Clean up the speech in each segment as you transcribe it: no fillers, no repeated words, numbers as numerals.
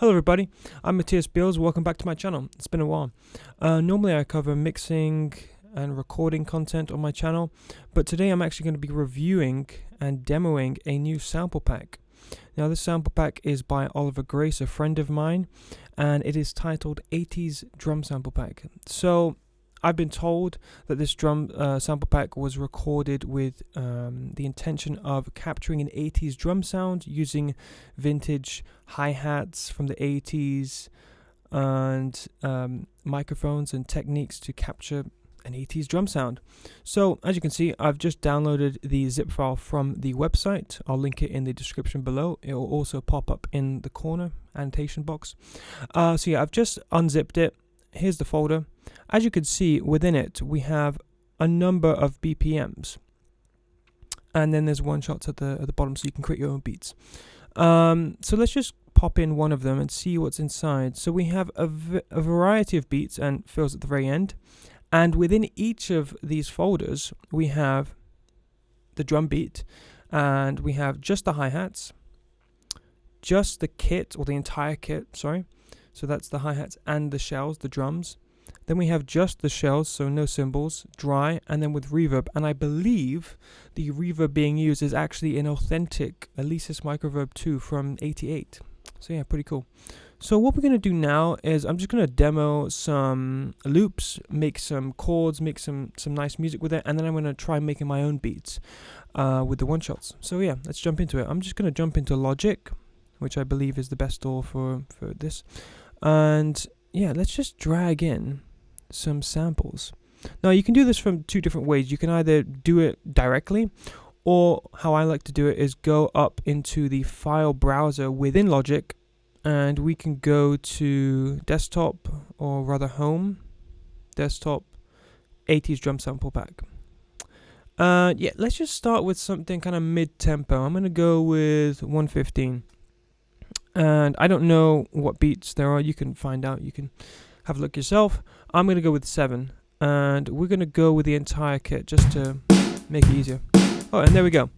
Hello everybody, I'm Matthias Beals, welcome back to my channel. It's been a while. Normally I cover mixing and recording content on my channel, but today I'm actually going to be reviewing and demoing a new sample pack. Now this sample pack is by Oliver Grace, a friend of mine, and it is titled 80s Drum Sample Pack. So I've been told that this drum sample pack was recorded with the intention of capturing an 80s drum sound using vintage hi-hats from the 80s and microphones and techniques to capture an 80s drum sound. So as you can see, I've just downloaded the zip file from the website. I'll link it in the description below. It will also pop up in the corner annotation box. So yeah, I've just unzipped it. Here's the folder. As you can see, within it we have a number of BPMs, and then there's one shots at the bottom, so you can create your own beats. So let's just pop in one of them and see what's inside. So we have a variety of beats and fills at the very end, and within each of these folders we have the drum beat, and we have just the hi-hats, just the kit, or the entire kit, sorry. So that's the hi-hats and the shells, the drums. Then we have just the shells, so no cymbals, dry, and then with reverb. And I believe the reverb being used is actually an authentic Alesis Microverb 2 from '88. So yeah, pretty cool. So what we're going to do now is I'm just going to demo some loops, make some chords, make some nice music with it, and then I'm going to try making my own beats with the one-shots. So yeah, let's jump into it. I'm just going to jump into Logic, which I believe is the best tool for this. And yeah, let's just drag in some samples. Now you can do this from two different ways. You can either do it directly, or how I like to do it is go up into the file browser within Logic, and we can go to desktop, or rather home, desktop, 80s drum sample pack. Yeah, let's just start with something kind of mid-tempo. I'm going to go with 115. And I don't know what beats there are. You can find out. You can have a look yourself. I'm going to go with 7. And we're going to go with the entire kit just to make it easier. Oh, and there we go.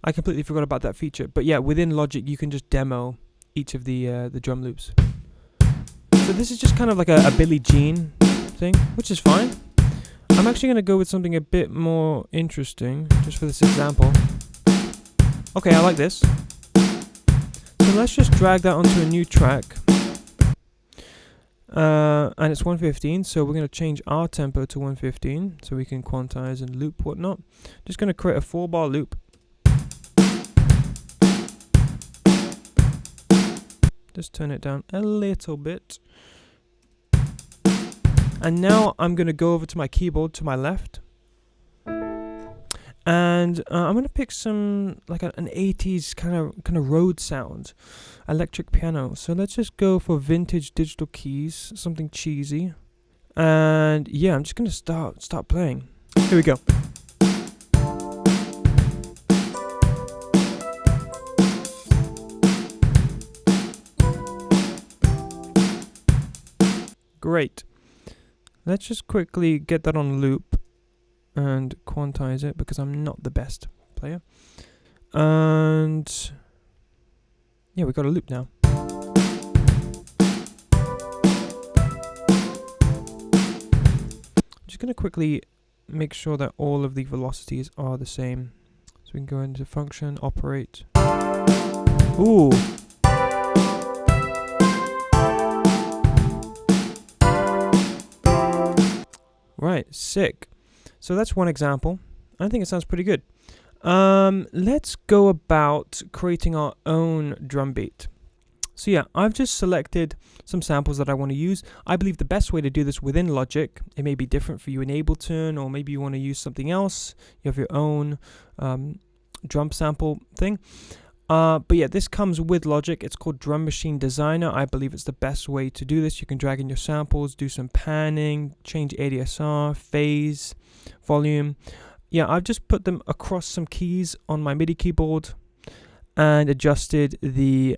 I completely forgot about that feature. But yeah, within Logic, you can just demo each of the drum loops. So this is just kind of like a Billie Jean thing, which is fine. I'm actually going to go with something a bit more interesting, just for this example. Okay, I like this. So let's just drag that onto a new track. And it's 115, so we're going to change our tempo to 115 so we can quantize and loop whatnot. Just going to create a 4-bar loop. Just turn it down a little bit. And now I'm going to go over to my keyboard to my left. And I'm going to pick some, like an 80s kind of road sound, electric piano. So let's just go for vintage digital keys, something cheesy. And yeah, I'm just going to start playing. Here we go. Great. Let's just quickly get that on loop and quantize it, because I'm not the best player. And yeah, we got a loop now. Just gonna quickly make sure that all of the velocities are the same. So we can go into function, operate. Ooh. Right, sick. So that's one example. I think it sounds pretty good. Let's go about creating our own drum beat. So yeah, I've just selected some samples that I want to use. I believe the best way to do this within Logic, it may be different for you in Ableton, or maybe you want to use something else. You have your own drum sample thing. But yeah, this comes with Logic. It's called Drum Machine Designer. I believe it's the best way to do this. You can drag in your samples, do some panning, change ADSR, phase, volume. Yeah, I've just put them across some keys on my MIDI keyboard and adjusted the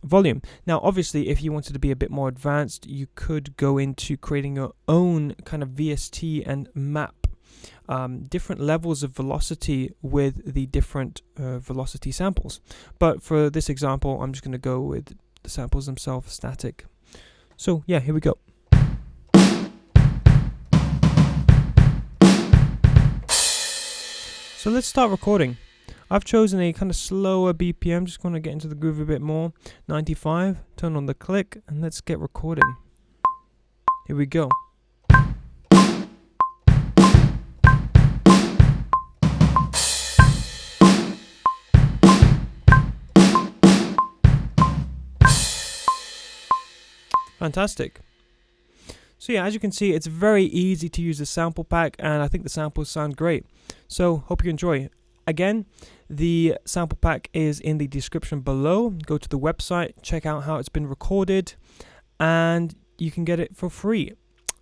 volume. Now, obviously, if you wanted to be a bit more advanced, you could go into creating your own kind of VST and map different levels of velocity with the different velocity samples. But for this example, I'm just going to go with the samples themselves static. So yeah, here we go. So let's start recording. I've chosen a kind of slower BPM, just going to get into the groove a bit more. 95, turn on the click, and let's get recording. Here we go. Fantastic. So yeah, as you can see, it's very easy to use the sample pack, and I think the samples sound great. So hope you enjoy. Again, the sample pack is in the description below. Go to the website, check out how it's been recorded, and you can get it for free.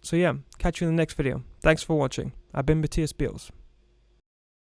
So yeah, catch you in the next video. Thanks for watching. I've been Matthias Beals.